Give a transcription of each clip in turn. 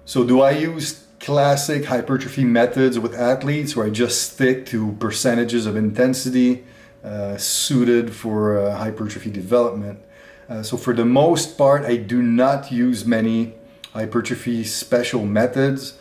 So do I use classic hypertrophy methods with athletes where I just stick to percentages of intensity suited for hypertrophy development? So for the most part, I do not use many hypertrophy special methods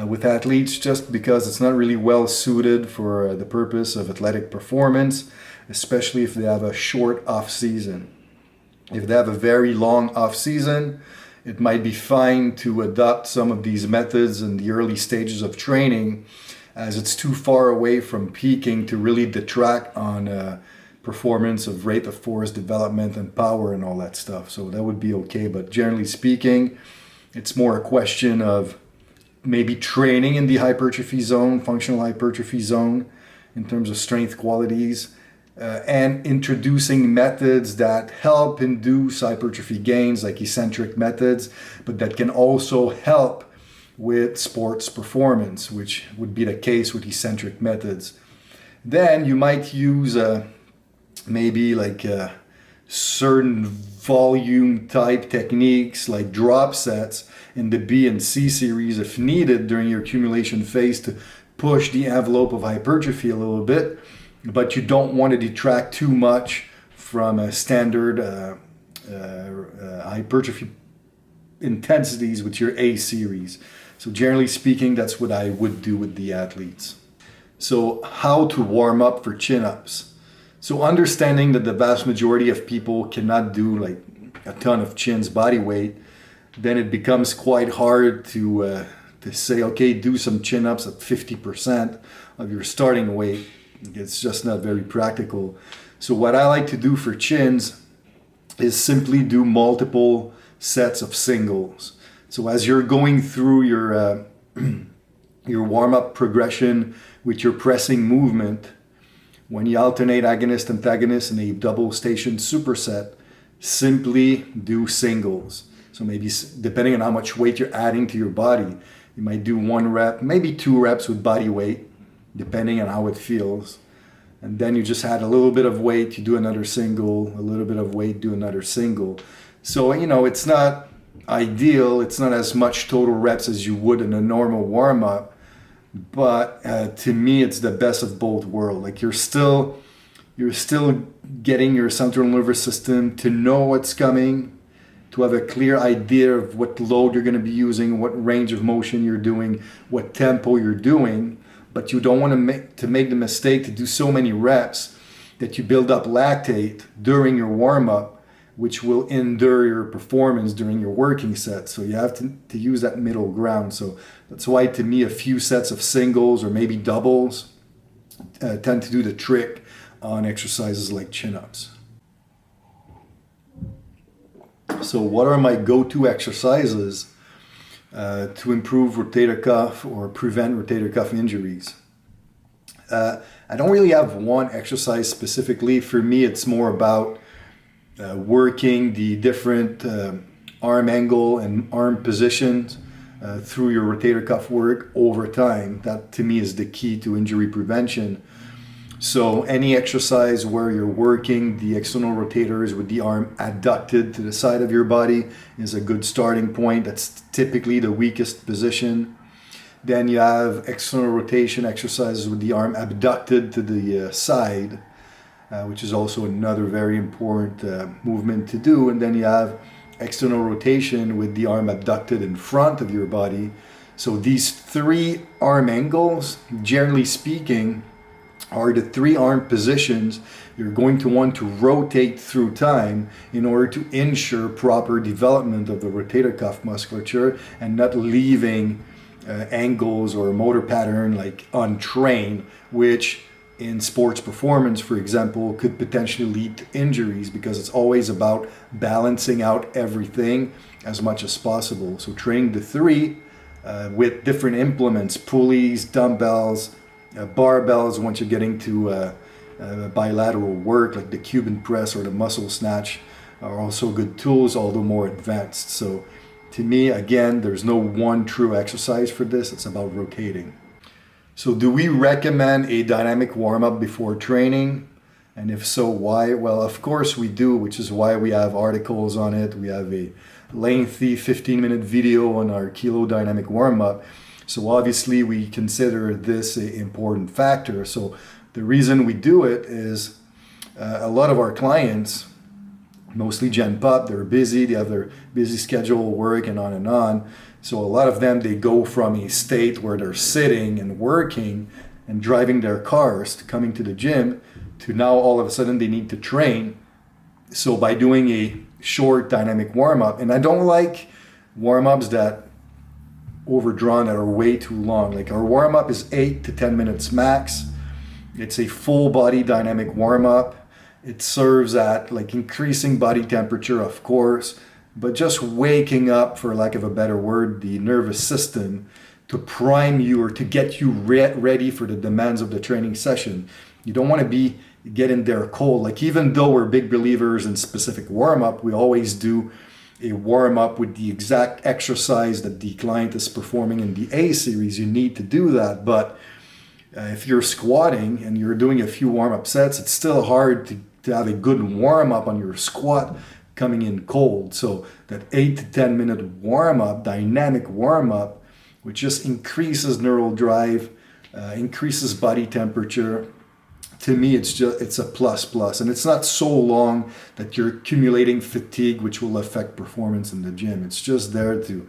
with athletes just because it's not really well suited for the purpose of athletic performance, especially if they have a short off season. If they have a very long off season, it might be fine to adopt some of these methods in the early stages of training, as it's too far away from peaking to really detract on performance of rate of force development and power and all that stuff. So that would be okay. But generally speaking, it's more a question of maybe training in the hypertrophy zone, functional hypertrophy zone, in terms of strength qualities, and introducing methods that help induce hypertrophy gains, like eccentric methods, but that can also help with sports performance, which would be the case with eccentric methods. Then you might use maybe like certain volume type techniques like drop sets in the B and C series if needed during your accumulation phase to push the envelope of hypertrophy a little bit, but you don't want to detract too much from a standard hypertrophy intensities with your A series. So generally speaking, that's what I would do with the athletes. So how to warm up for chin-ups. So understanding that the vast majority of people cannot do like a ton of chins body weight, then it becomes quite hard to say, okay, do some chin-ups at 50% of your starting weight. It's just not very practical. So what I like to do for chins is simply do multiple sets of singles. So as you're going through your your warm-up progression with your pressing movement, when you alternate agonist antagonist in a double station superset, simply do singles. So maybe depending on how much weight you're adding to your body, you might do 1 rep, maybe 2 reps with body weight, depending on how it feels. And then you just add a little bit of weight, you do another single, a little bit of weight, do another single. So, it's not ideal. It's not as much total reps as you would in a normal warm-up. But to me, it's the best of both worlds. Like you're still getting your central nervous system to know what's coming, to have a clear idea of what load you're going to be using, what range of motion you're doing, what tempo you're doing. But you don't want to make the mistake to do so many reps that you build up lactate during your warm-up, which will endure your performance during your working set. So you have to use that middle ground. So that's why, to me, a few sets of singles or maybe doubles tend to do the trick on exercises like chin-ups. So what are my go-to exercises to improve rotator cuff or prevent rotator cuff injuries? I don't really have one exercise specifically. For me, it's more about working the different arm angle and arm positions through your rotator cuff work over time. That to me is the key to injury prevention. So any exercise where you're working the external rotators with the arm adducted to the side of your body is a good starting point. That's typically the weakest position. Then you have external rotation exercises with the arm abducted to the side, which is also another very important movement to do. And then you have external rotation with the arm abducted in front of your body. So these 3 arm angles, generally speaking, are the 3 arm positions you're going to want to rotate through time in order to ensure proper development of the rotator cuff musculature and not leaving angles or motor pattern like untrained, which in sports performance, for example, could potentially lead to injuries, because it's always about balancing out everything as much as possible. So training the 3 with different implements, pulleys, dumbbells, barbells, once you're getting to bilateral work like the Cuban press or the muscle snatch, are also good tools, although more advanced. So to me, again, there's no one true exercise for this. It's about rotating. So do we recommend a dynamic warm-up before training? And if so, why? Well, of course we do, which is why we have articles on it. We have a lengthy 15-minute video on our kilo dynamic warm-up. So obviously we consider this an important factor. So the reason we do it is a lot of our clients, mostly Gen Pop, they're busy, they have their busy schedule, work and on and on. So a lot of them, they go from a state where they're sitting and working and driving their cars to coming to the gym to now all of a sudden they need to train. So by doing a short dynamic warm-up, and I don't like warm-ups that overdrawn, that are way too long. Like our warm-up is 8 to 10 minutes max. It's a full body dynamic warm-up. It serves at like increasing body temperature, of course, but just waking up, for lack of a better word, the nervous system to prime you or to get you ready for the demands of the training session. You don't want to be getting there cold. Like even though we're big believers in specific warm-up, we always do a warm-up with the exact exercise that the client is performing in the A series. You need to do that, but if you're squatting and you're doing a few warm-up sets, it's still hard to have a good warm-up on your squat coming in cold. So that 8 to 10 minute warm-up, dynamic warm-up, which just increases neural drive, increases body temperature. To me, it's a plus, and it's not so long that you're accumulating fatigue, which will affect performance in the gym. It's just there to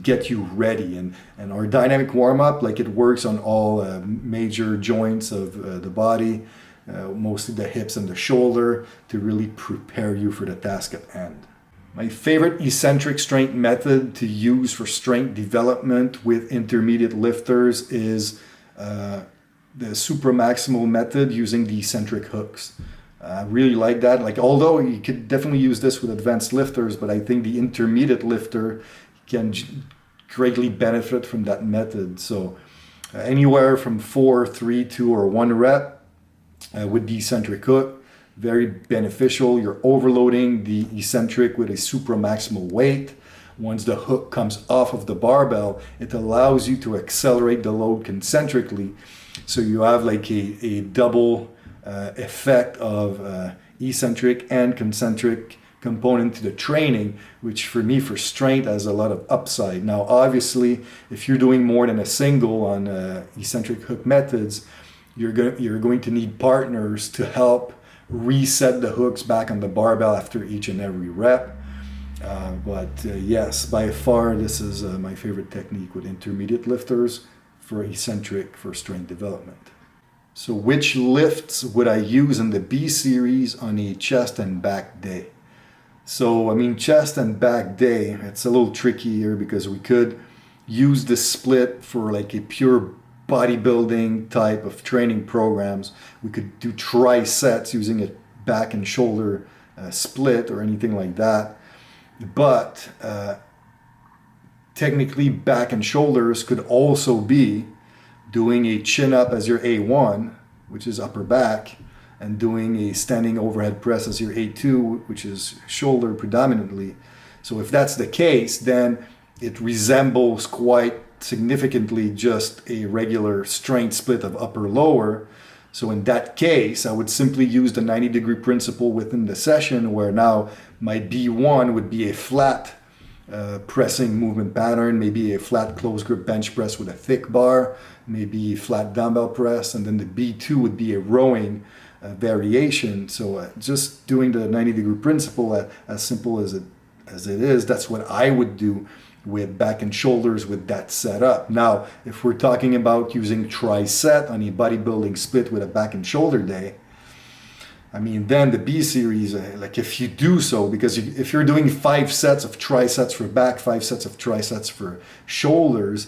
get you ready, and our dynamic warm-up, like it works on all major joints of the body, mostly the hips and the shoulder, to really prepare you for the task at hand. My favorite eccentric strength method to use for strength development with intermediate lifters is the supramaximal method using the eccentric hooks. I really like that. Like, although you could definitely use this with advanced lifters, but I think the intermediate lifter can greatly benefit from that method. So anywhere from 4, 3, 2, or 1 rep with the eccentric hook, very beneficial. You're overloading the eccentric with a supramaximal weight. Once the hook comes off of the barbell, it allows you to accelerate the load concentrically. So you have like a double effect of eccentric and concentric component to the training, which for me, for strength, has a lot of upside. Now, obviously, if you're doing more than a single on eccentric hook methods, you're going to need partners to help reset the hooks back on the barbell after each and every rep. But yes, by far, this is my favorite technique with intermediate lifters for eccentric for strength development. So which lifts would I use in the B series on a chest and back day? So, I mean, chest and back day, it's a little tricky here because we could use this split for like a pure bodybuilding type of training programs. We could do tri-sets using a back and shoulder split or anything like that. But technically, back and shoulders could also be doing a chin up as your A1, which is upper back, and doing a standing overhead press as your A2, which is shoulder predominantly. So if that's the case, then it resembles quite significantly just a regular strength split of upper lower. So in that case, I would simply use the 90-degree principle within the session, where now my B1 would be a flat pressing movement pattern, maybe a flat close grip bench press with a thick bar, maybe a flat dumbbell press, and then the B2 would be a rowing variation. So just doing the 90-degree principle, as simple as it is, that's what I would do with back and shoulders with that setup. Now, if we're talking about using tri-set on a bodybuilding split with a back and shoulder day, I mean, then the B series, like if you do so, because if you're doing 5 sets of tri-sets for back, 5 sets of tri-sets for shoulders,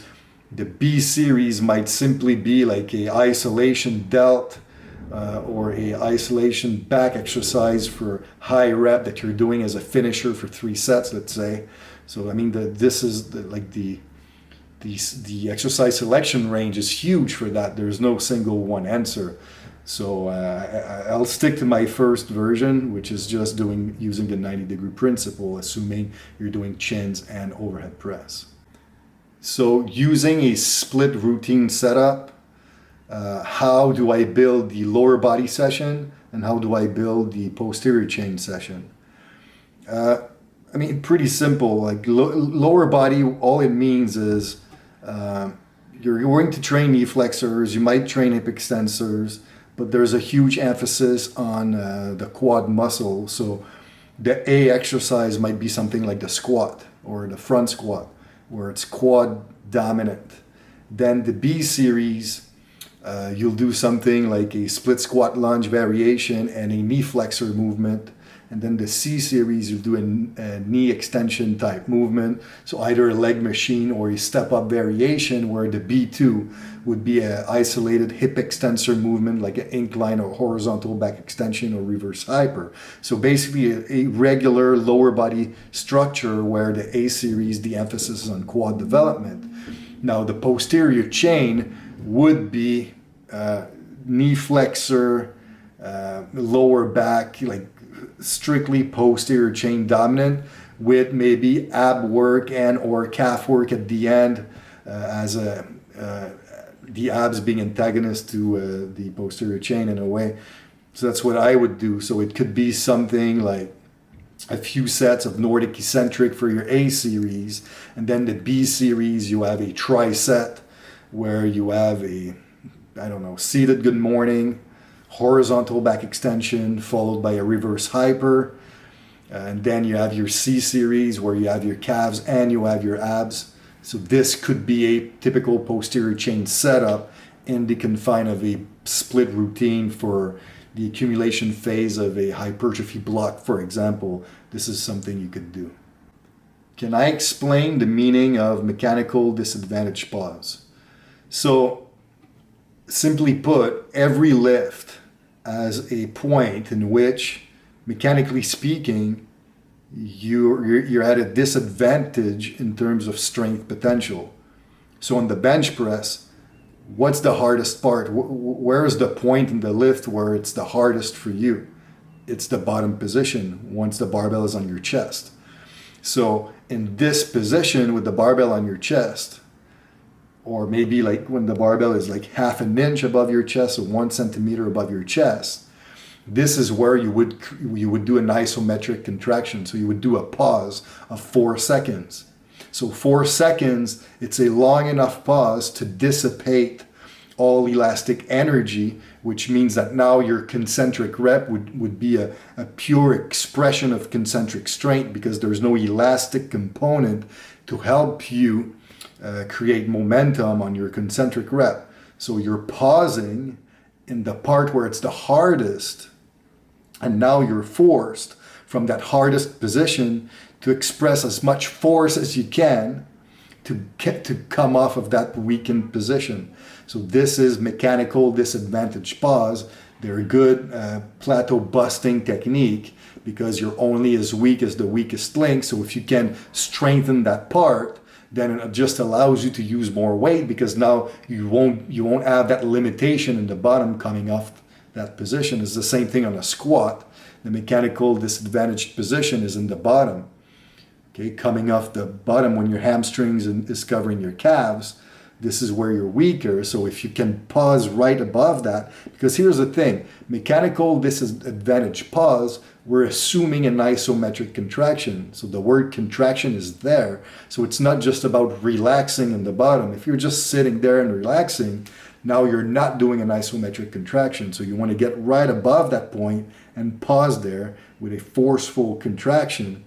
the B series might simply be like a isolation delt or a isolation back exercise for high rep that you're doing as a finisher for 3 sets, let's say. So I mean, this is the exercise selection range is huge for that. There's no single one answer. So I'll stick to my first version, which is just using the 90-degree principle, assuming you're doing chins and overhead press. So using a split routine setup, how do I build the lower body session and how do I build the posterior chain session? I mean, pretty simple. Like lower body, all it means is you're going to train knee flexors, you might train hip extensors, but there's a huge emphasis on the quad muscle. So the A exercise might be something like the squat or the front squat, where it's quad dominant. Then the B series, you'll do something like a split squat lunge variation and a knee flexor movement. And then the C series, you'll do a knee extension type movement. So either a leg machine or a step up variation, where the B2 would be an isolated hip extensor movement, like an incline or horizontal back extension or reverse hyper. So basically a regular lower body structure, where the A series, the emphasis is on quad development. Now the posterior chain would be knee flexor, lower back, like strictly posterior chain dominant, with maybe ab work and or calf work at the end, as the abs being antagonist to the posterior chain in a way. So that's what I would do. So it could be something like a few sets of Nordic eccentric for your A series, and then the B series you have a tri-set, where you have a, I don't know, seated good morning, horizontal back extension followed by a reverse hyper, and then you have your C series where you have your calves and you have your abs. So this could be a typical posterior chain setup in the confine of a split routine for the accumulation phase of a hypertrophy block, for example. This is something you could do. Can I explain the meaning of mechanical disadvantage pause? So simply put, every lift as a point in which, mechanically speaking, you're at a disadvantage in terms of strength potential. So on the bench press, what's the hardest part? Where's the point in the lift where it's the hardest for you? It's the bottom position, once the barbell is on your chest. So in this position with the barbell on your chest, or maybe like when the barbell is like half an inch above your chest or 1 centimeter above your chest, this is where you would do an isometric contraction. So you would do a pause of 4 seconds. So 4 seconds, it's a long enough pause to dissipate all elastic energy, which means that now your concentric rep would be a pure expression of concentric strength, because there's no elastic component to help you create momentum on your concentric rep. So you're pausing in the part where it's the hardest, and now you're forced from that hardest position to express as much force as you can to come off of that weakened position. So this is mechanical disadvantage pause. They're a good plateau busting technique, because you're only as weak as the weakest link. So if you can strengthen that part, then it just allows you to use more weight, because now you won't have that limitation in the bottom coming off that position. It's the same thing on a squat. The mechanical disadvantaged position is in the bottom. Okay, coming off the bottom when your hamstrings is covering your calves, this is where you're weaker. So if you can pause right above that, because here's the thing, mechanical disadvantage pause, we're assuming an isometric contraction. So the word contraction is there. So it's not just about relaxing in the bottom. If you're just sitting there and relaxing, now you're not doing an isometric contraction. So you want to get right above that point and pause there with a forceful contraction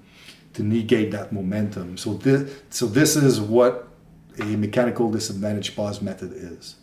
to negate that momentum. So this is what a mechanical disadvantage pause method is.